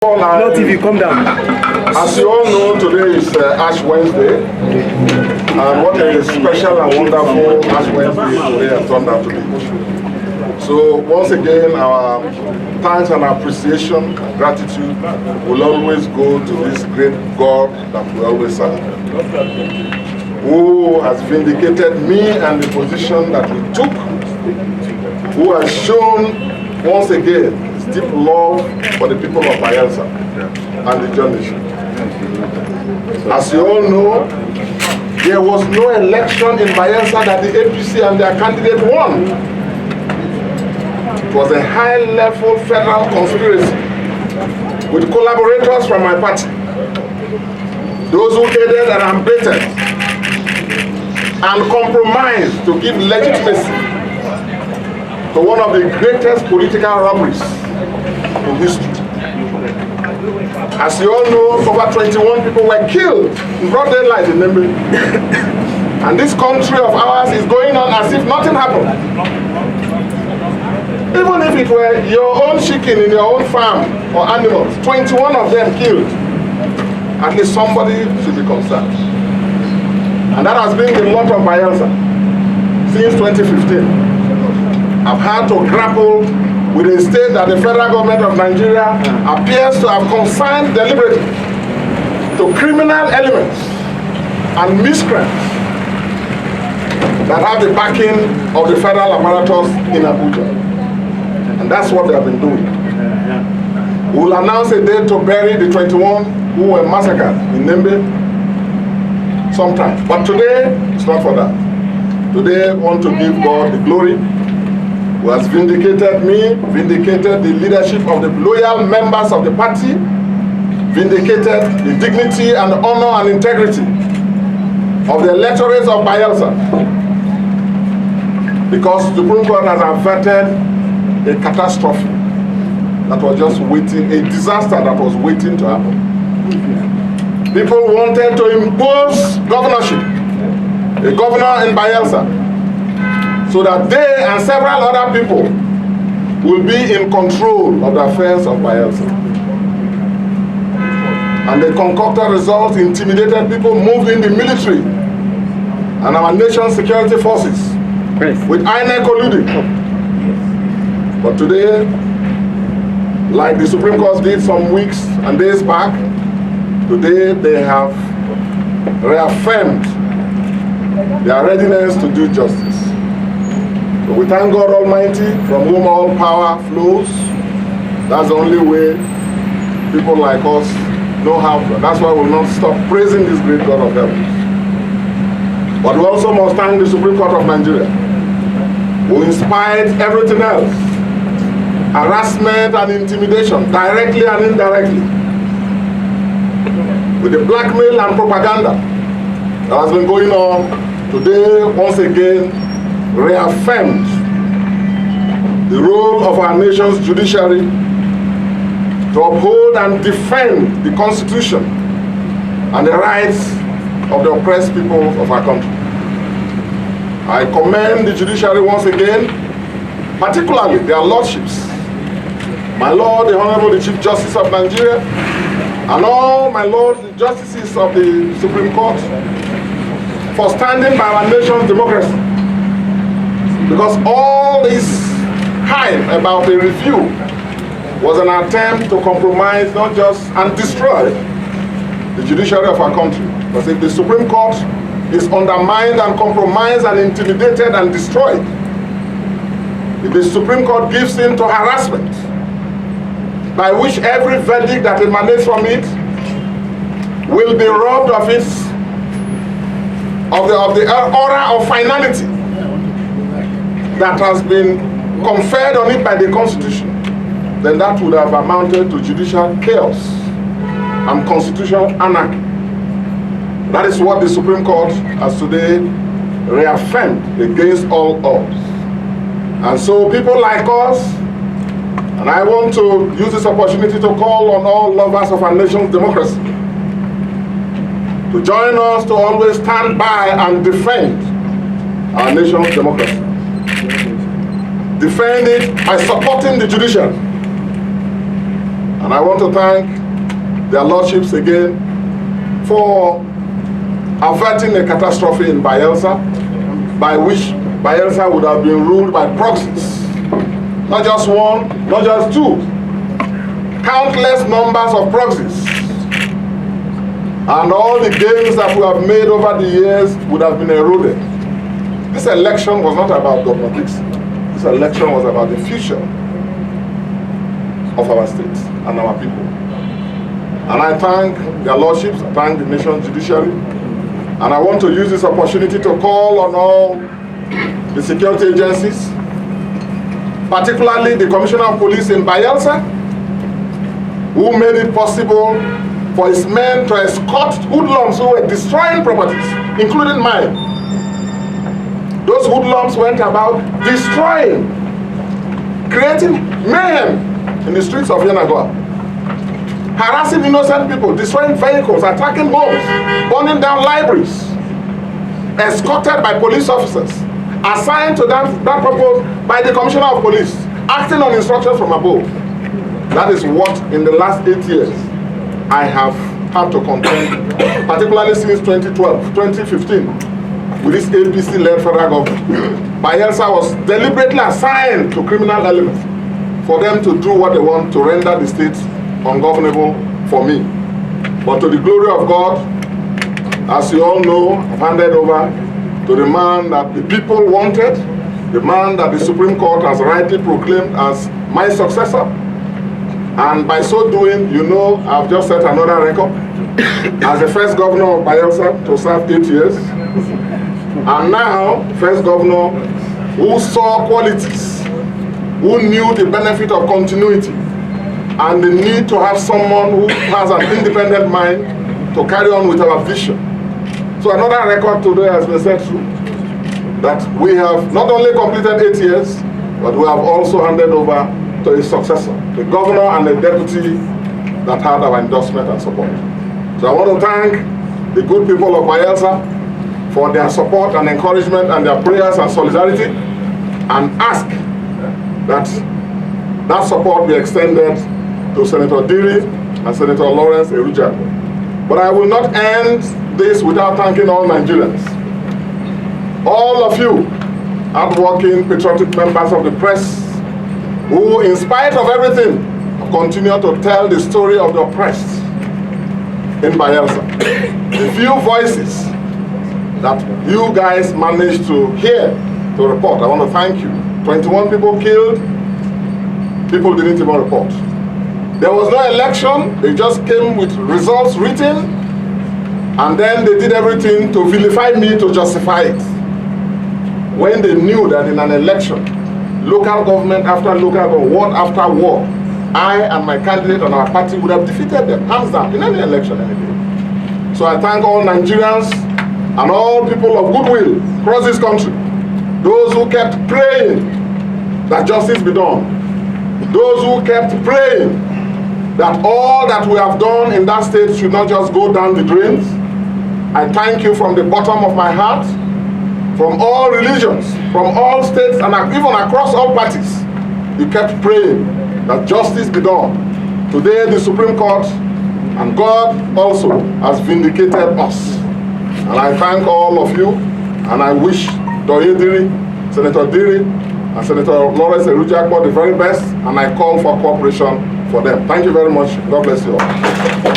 No TV, come down. As you all know, today is Ash Wednesday, and what a special and wonderful Ash Wednesday today has turned out to be. So once again, our thanks and appreciation, gratitude will always go to this great God that we always serve, who has vindicated me and the position that we took, who has shown once again deep love for the people of Bayelsa and the journey. As you all know, there was no election in Bayelsa that the APC and their candidate won. It was a high-level federal conspiracy with collaborators from my party, those who aided and abetted and compromised to give legitimacy to one of the greatest political robberies in history. As you all know, over 21 people were killed in broad daylight in Nembe. And this country of ours is going on as if nothing happened. Even if it were your own chicken in your own farm or animals, 21 of them killed, at least somebody should be concerned. And that has been the lot of Bayelsa since 2015. I've had to grapple with a state that the federal government of Nigeria appears to have consigned deliberately to criminal elements and miscreants that have the backing of the federal apparatus in Abuja. And that's what they have been doing. We'll announce a date to bury the 21 who were massacred in Nembe sometime. But today, it's not for that. Today, I want to give God the glory, who has vindicated me, vindicated the leadership of the loyal members of the party, vindicated the dignity and honor and integrity of the electorates of Bayelsa. Because the Supreme Court has averted a catastrophe that was just waiting, a disaster that was waiting to happen. People wanted to impose governorship, a governor in Bayelsa, so that they and several other people will be in control of the affairs of Bayelsa. And the concocted results intimidated people, moved in the military and our nation's security forces, with INEC colluding. But today, like the Supreme Court did some weeks and days back, today they have reaffirmed their readiness to do justice. So we thank God Almighty, from whom all power flows. That's the only way people like us know how. That's why we'll not stop praising this great God of heaven. But we also must thank the Supreme Court of Nigeria, who inspired everything else, harassment and intimidation, directly and indirectly, with the blackmail and propaganda that has been going on. Today, once again, reaffirmed the role of our nation's judiciary to uphold and defend the Constitution and the rights of the oppressed people of our country. I commend the judiciary once again, particularly their lordships, my Lord, the Honorable the Chief Justice of Nigeria, and all my Lords, the Justices of the Supreme Court, for standing by our nation's democracy. Because all this hype about a review was an attempt to compromise, not just, and destroy the judiciary of our country. Because if the Supreme Court is undermined and compromised and intimidated and destroyed, if the Supreme Court gives in to harassment, by which every verdict that emanates from it will be robbed of the aura of finality that has been conferred on it by the Constitution, then that would have amounted to judicial chaos and constitutional anarchy. That is what the Supreme Court has today reaffirmed against all odds. And so people like us, and I want to use this opportunity to call on all lovers of our nation's democracy to join us to always stand by and defend our nation's democracy. Defend it by supporting the judiciary, And I want to thank their lordships again for averting a catastrophe in Bayelsa, by which Bayelsa would have been ruled by proxies. Not just one, not just two, countless numbers of proxies. And all the gains that we have made over the years would have been eroded. This election was not about Governor Dickson. This election was about the future of our state and our people. And I thank their lordships, I thank the nation's judiciary, and I want to use this opportunity to call on all the security agencies, particularly the Commissioner of Police in Bayelsa, who made it possible for his men to escort hoodlums who were destroying properties, including mine. Those hoodlums went about destroying, creating mayhem in the streets of Yenagoa, harassing innocent people, destroying vehicles, attacking homes, burning down libraries, escorted by police officers, assigned to that purpose by the Commissioner of Police, acting on instructions from above. That is what, in the last 8 years, I have had to contend, particularly since 2015, with this APC-led federal government. Bayelsa was deliberately assigned to criminal elements for them to do what they want to render the state ungovernable for me. But to the glory of God, as you all know, I've handed over to the man that the people wanted, the man that the Supreme Court has rightly proclaimed as my successor. And by so doing, you know, I've just set another record as the first governor of Bayelsa to serve 8 years. And now, first governor who saw qualities, who knew the benefit of continuity and the need to have someone who has an independent mind to carry on with our vision. So another record today has been set through, that we have not only completed 8 years, but we have also handed over to a successor, the governor and the deputy that had our endorsement and support. So I want to thank the good people of Bayelsa for their support and encouragement and their prayers and solidarity, and ask that that support be extended to Senator Diri and Senator Lawrence Erujaku. But I will not end this without thanking all Nigerians. All of you, hardworking, patriotic members of the press, who, in spite of everything, continue to tell the story of the oppressed in Bayelsa. The few voices that you guys managed to hear, to report, I want to thank you. 21 people killed, people didn't even report. There was no election, they just came with results written, and then they did everything to vilify me to justify it. When they knew that in an election, local government after local government, ward after ward, I and my candidate and our party would have defeated them, hands down, in any election any day. So I thank all Nigerians and all people of goodwill across this country, those who kept praying that justice be done, those who kept praying that all that we have done in that state should not just go down the drains. I thank you from the bottom of my heart, from all religions, from all states, and even across all parties. You kept praying that justice be done. Today, the Supreme Court and God also has vindicated us. And I thank all of you, and I wish Doye Diri, Senator Diri, and Senator Lawrence Erujaku the very best, and I call for cooperation for them. Thank you very much. God bless you all.